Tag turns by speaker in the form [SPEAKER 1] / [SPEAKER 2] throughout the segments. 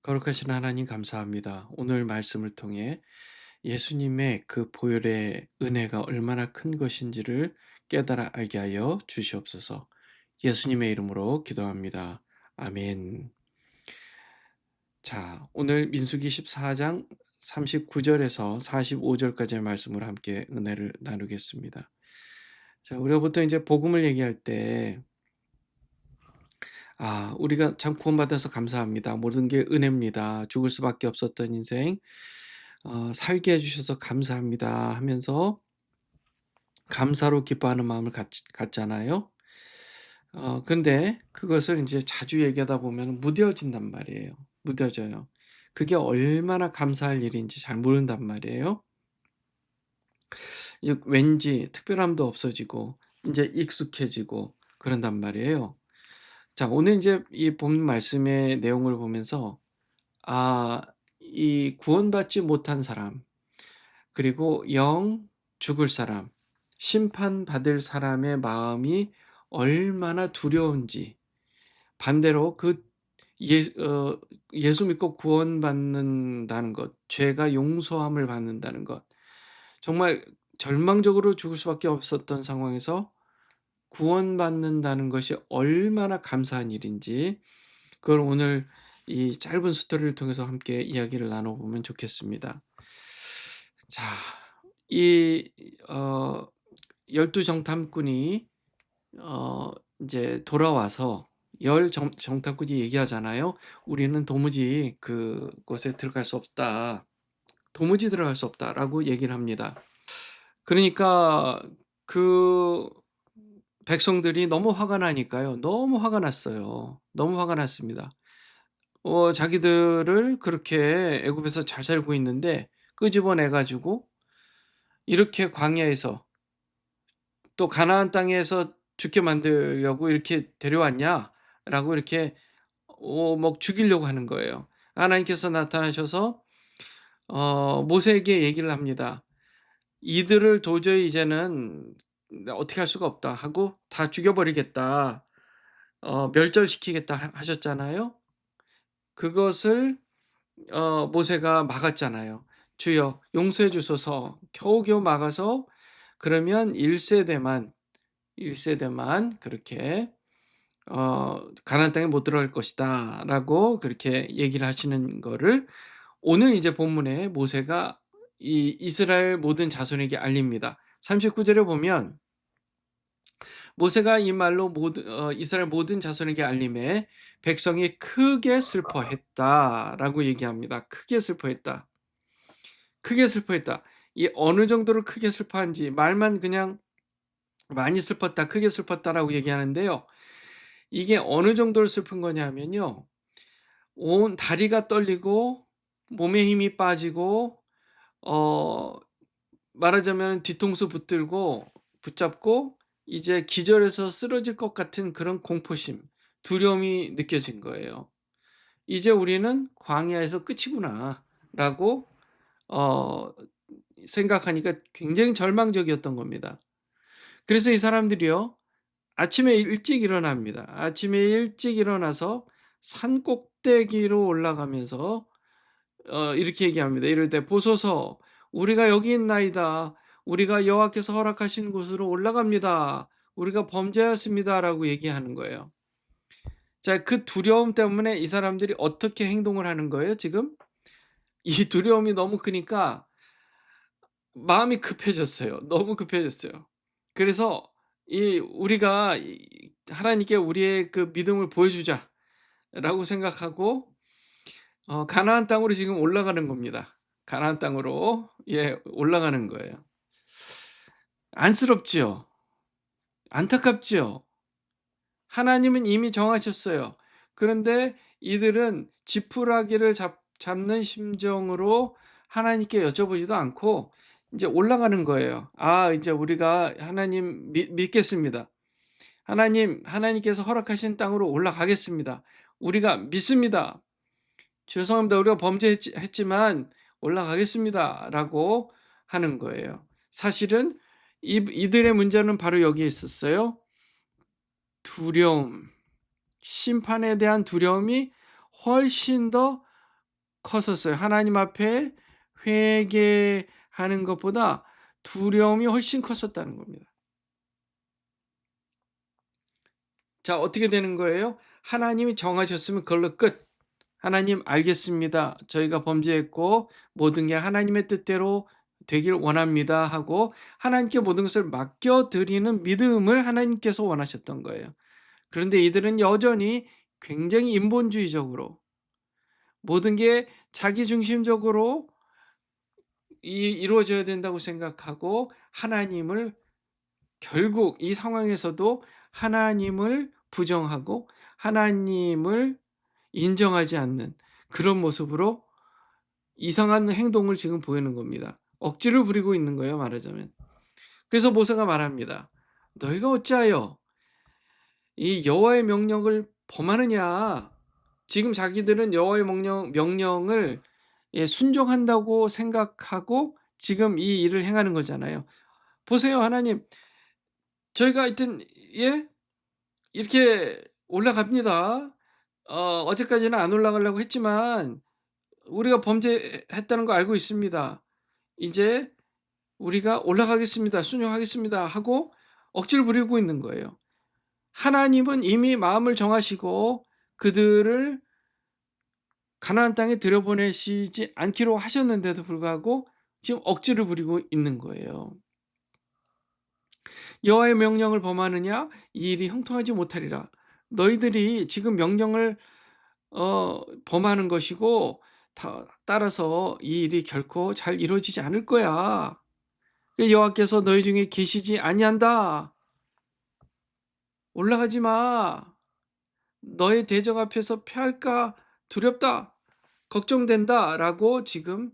[SPEAKER 1] 거룩하신 하나님 감사합니다. 오늘 말씀을 통해 예수님의 그 보혈의 은혜가 얼마나 큰 것인지를 깨달아 알게 하여 주시옵소서. 예수님의 이름으로 기도합니다. 아멘. 자, 오늘 민수기 14장 39절에서 45절까지의 말씀을 함께 은혜를 나누겠습니다. 자, 우리가 보통 이제 복음을 얘기할 때 우리가 참 구원받아서 감사합니다. 모든 게 은혜입니다. 죽을 수밖에 없었던 인생 살게 해 주셔서 감사합니다 하면서 감사로 기뻐하는 마음을 갖잖아요. 근데 그것을 이제 자주 얘기하다 보면 무뎌진단 말이에요. 무뎌져요. 그게 얼마나 감사할 일인지 잘 모른단 말이에요. 왠지 특별함도 없어지고 이제 익숙해지고 그런단 말이에요. 자, 오늘 이제 이 본 말씀의 내용을 보면서 이 구원받지 못한 사람, 그리고 영 죽을 사람, 심판받을 사람의 마음이 얼마나 두려운지, 반대로 예수 믿고 구원받는다는 것, 죄가 용서함을 받는다는 것, 정말 절망적으로 죽을 수밖에 없었던 상황에서 구원받는다는 것이 얼마나 감사한 일인지, 그걸 오늘 이 짧은 스토리를 통해서 함께 이야기를 나눠보면 좋겠습니다. 자, 이 12 정탐꾼이 이제 돌아와서 정탐꾼이 얘기하잖아요. "우리는 도무지 그곳에 들어갈 수 없다. 도무지 들어갈 수 없다."라고 얘기를 합니다. 그러니까 그 백성들이 너무 화가 나니까요. 너무 화가 났어요. 너무 화가 났습니다. 자기들을 그렇게 애굽에서 잘 살고 있는데 끄집어내 가지고 이렇게 광야에서 또 "가나안 땅에서 죽게 만들려고 이렇게 데려왔냐?"라고 이렇게 막 죽이려고 하는 거예요. 하나님께서 나타나셔서 모세에게 얘기를 합니다. "이들을 도저히 이제는 어떻게 할 수가 없다." 하고 "다 죽여 버리겠다. 멸절시키겠다." 하셨잖아요. 그것을 모세가 막았잖아요. "주여 용서해 주소서." 겨우겨우 막아서 그러면 1 세대만 그렇게 "가나안 땅에 못 들어갈 것이다."라고 그렇게 얘기를 하시는 거를 오늘 이제 본문에 모세가 이 이스라엘 모든 자손에게 알립니다. 39 절에 보면 모세가 이 말로 이스라엘 모든 자손에게 알림해 백성이 크게 슬퍼했다라고 얘기합니다. 크게 슬퍼했다. 크게 슬퍼했다. 이 어느 정도로 크게 슬퍼한지 말만 그냥 많이 슬펐다, 크게 슬펐다라고 얘기하는데요. 이게 어느 정도로 슬픈 거냐면요. 온 다리가 떨리고 몸에 힘이 빠지고 어 말하자면 뒤통수 붙잡고 이제 기절해서 쓰러질 것 같은 그런 공포심, 두려움이 느껴진 거예요. '이제 우리는 광야에서 끝이구나.'라고 어 생각하니까 굉장히 절망적이었던 겁니다. 그래서 이 사람들이요. 아침에 일찍 일어납니다. 아침에 일찍 일어나서 산 꼭대기로 올라가면서 이렇게 얘기합니다. 이럴 때 "보소서 우리가 여기 있나이다. 우리가 여호와께서 허락하신 곳으로 올라갑니다. 우리가 범죄하였습니다."라고 얘기하는 거예요. 자, 그 두려움 때문에 이 사람들이 어떻게 행동을 하는 거예요 지금? 이 두려움이 너무 크니까 마음이 급해졌어요. 너무 급해졌어요. 그래서 이 우리가 하나님께 우리의 그 믿음을 보여주자라고 생각하고 가나안 땅으로 지금 올라가는 겁니다. 가나안 땅으로 올라가는 거예요. 안쓰럽지요. 안타깝지요. 하나님은 이미 정하셨어요. 그런데 이들은 지푸라기를 잡는 심정으로 하나님께 여쭤보지도 않고 이제 올라가는 거예요. 이제 우리가 하나님 믿겠습니다. 하나님께서 허락하신 땅으로 올라가겠습니다. 우리가 믿습니다. 죄송합니다. 우리가 범죄했지만 올라가겠습니다라고 하는 거예요. 사실은 이들의 문제는 바로 여기에 있었어요. 두려움, 심판에 대한 두려움이 훨씬 더 컸었어요. 하나님 앞에 회개하는 것보다 두려움이 훨씬 컸었다는 겁니다. 자, 어떻게 되는 거예요? 하나님이 정하셨으면 그걸로 끝. 하나님 알겠습니다. 저희가 범죄했고 모든 게 하나님의 뜻대로 되길 원합니다 하고 하나님께 모든 것을 맡겨드리는 믿음을 하나님께서 원하셨던 거예요. 그런데 이들은 여전히 굉장히 인본주의적으로 모든 게 자기중심적으로 이루어져야 된다고 생각하고 하나님을 결국 이 상황에서도 하나님을 부정하고 하나님을 인정하지 않는 그런 모습으로 이상한 행동을 지금 보이는 겁니다. 억지를 부리고 있는 거예요, 말하자면. 그래서 모세가 말합니다. 너희가 어찌하여 이 여호와의 명령을 범하느냐? 지금 자기들은 여호와의 명령을 순종한다고 생각하고 지금 이 일을 행하는 거잖아요. 보세요, 하나님. 저희가 하여튼 이렇게 올라갑니다. 어제까지는 안 올라가려고 했지만 우리가 범죄했다는 거 알고 있습니다. 이제 우리가 올라가겠습니다. 순종하겠습니다. 하고 억지를 부리고 있는 거예요. 하나님은 이미 마음을 정하시고 그들을 가나안 땅에 들여보내시지 않기로 하셨는데도 불구하고 지금 억지를 부리고 있는 거예요. 여호와의 명령을 범하느냐 이 일이 형통하지 못하리라. 너희들이 지금 명령을 범하는 것이고 따라서 이 일이 결코 잘 이루어지지 않을 거야. 여호와께서 너희 중에 계시지 아니한다. 올라가지 마. 너의 대적 앞에서 패할까 두렵다. 걱정된다. 라고 지금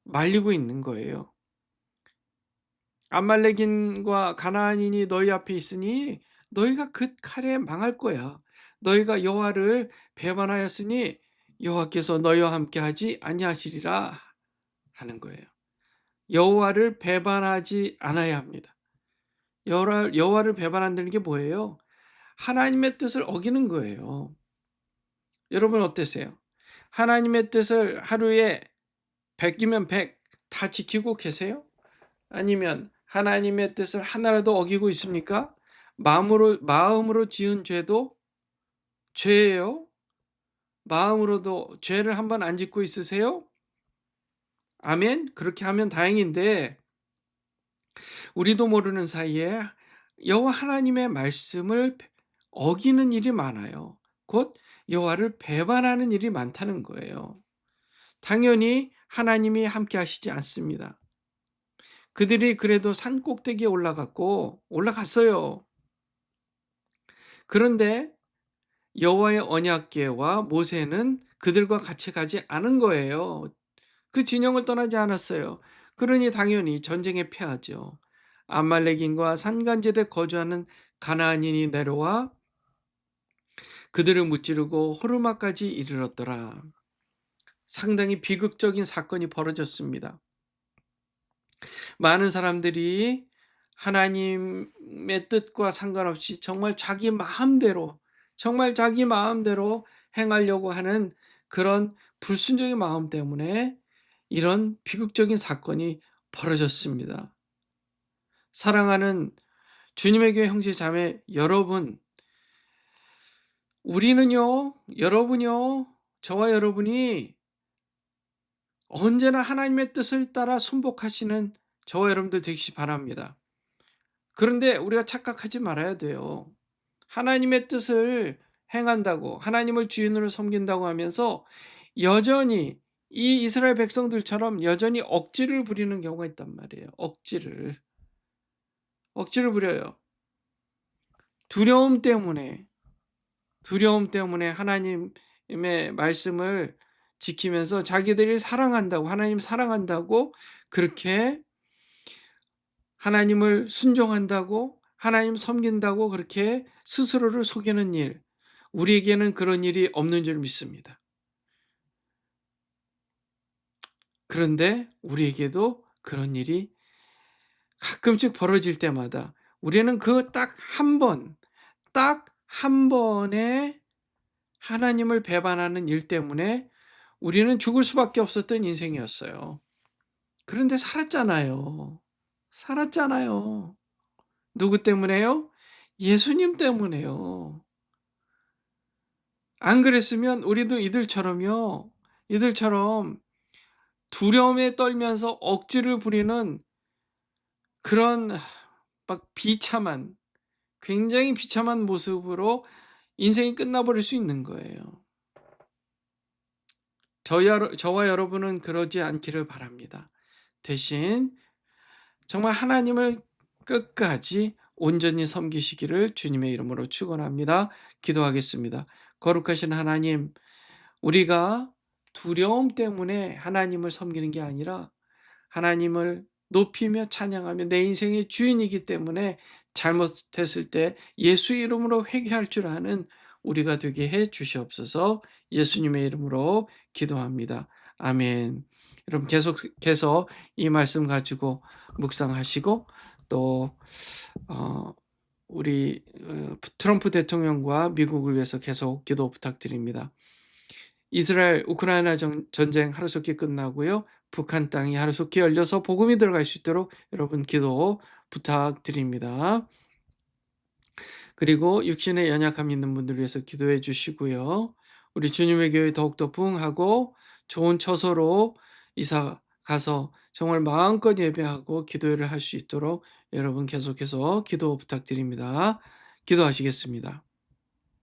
[SPEAKER 1] 말리고 있는 거예요. 암말렉인과 가나안인이 너희 앞에 있으니 너희가 그 칼에 망할 거야. 너희가 여호와를 배반하였으니 여호와께서 너희와 함께 하지 아니하시리라 하는 거예요. 여호와를 배반하지 않아야 합니다. 여호와를 배반한다는 게 뭐예요? 하나님의 뜻을 어기는 거예요. 여러분 어떠세요? 하나님의 뜻을 하루에 100이면 100 다 지키고 계세요? 아니면 하나님의 뜻을 하나라도 어기고 있습니까? 마음으로 지은 죄도 죄예요? 마음으로도 죄를 한번 안 짓고 있으세요? 아멘? 그렇게 하면 다행인데 우리도 모르는 사이에 여호와 하나님의 말씀을 어기는 일이 많아요. 곧 여호와를 배반하는 일이 많다는 거예요. 당연히 하나님이 함께 하시지 않습니다. 그들이 그래도 산 꼭대기에 올라갔어요. 그런데 여호와의 언약궤와 모세는 그들과 같이 가지 않은 거예요. 그 진영을 떠나지 않았어요. 그러니 당연히 전쟁에 패하죠. 암말렉인과 산간지대에 거주하는 가나안인이 내려와 그들을 무찌르고 호르마까지 이르렀더라. 상당히 비극적인 사건이 벌어졌습니다. 많은 사람들이 하나님의 뜻과 상관없이 정말 자기 마음대로 행하려고 하는 그런 불순종의 마음 때문에 이런 비극적인 사건이 벌어졌습니다. 사랑하는 주님의 교회 형제 자매 여러분, 여러분요, 저와 여러분이 언제나 하나님의 뜻을 따라 순복하시는 저와 여러분들 되시기 바랍니다. 그런데 우리가 착각하지 말아야 돼요. 하나님의 뜻을 행한다고, 하나님을 주인으로 섬긴다고 하면서 여전히 이 이스라엘 백성들처럼 여전히 억지를 부리는 경우가 있단 말이에요. 억지를 부려요. 두려움 때문에 하나님의 말씀을 지키면서 자기들이 하나님 사랑한다고 그렇게 하나님을 순종한다고 하나님 섬긴다고 그렇게 스스로를 속이는 일, 우리에게는 그런 일이 없는 줄 믿습니다. 그런데 우리에게도 그런 일이 가끔씩 벌어질 때마다 우리는 그 딱 한 번의 하나님을 배반하는 일 때문에 우리는 죽을 수밖에 없었던 인생이었어요. 그런데 살았잖아요. 살았잖아요. 누구 때문에요? 예수님 때문에요. 안 그랬으면 우리도 이들처럼 두려움에 떨면서 억지를 부리는 그런 막 굉장히 비참한 모습으로 인생이 끝나버릴 수 있는 거예요. 저와 여러분은 그러지 않기를 바랍니다. 대신 정말 하나님을 끝까지 온전히 섬기시기를 주님의 이름으로 축원합니다. 기도하겠습니다. 거룩하신 하나님, 우리가 두려움 때문에 하나님을 섬기는 게 아니라 하나님을 높이며 찬양하며 내 인생의 주인이기 때문에 잘못했을 때 예수 이름으로 회개할 줄 아는 우리가 되게 해 주시옵소서. 예수님의 이름으로 기도합니다. 아멘. 여러분 계속해서 이 말씀 가지고 묵상하시고 또 우리 트럼프 대통령과 미국을 위해서 계속 기도 부탁드립니다. 이스라엘 우크라이나 전쟁 하루속히 끝나고요. 북한 땅이 하루속히 열려서 복음이 들어갈 수 있도록 여러분 기도 부탁드립니다. 그리고 육신에 연약함 있는 분들 위해서 기도해 주시고요. 우리 주님의 교회 더욱더 부흥하고 좋은 처소로 이사 가서 정말 마음껏 예배하고 기도를 할 수 있도록 여러분 계속해서 기도 부탁드립니다. 기도하시겠습니다.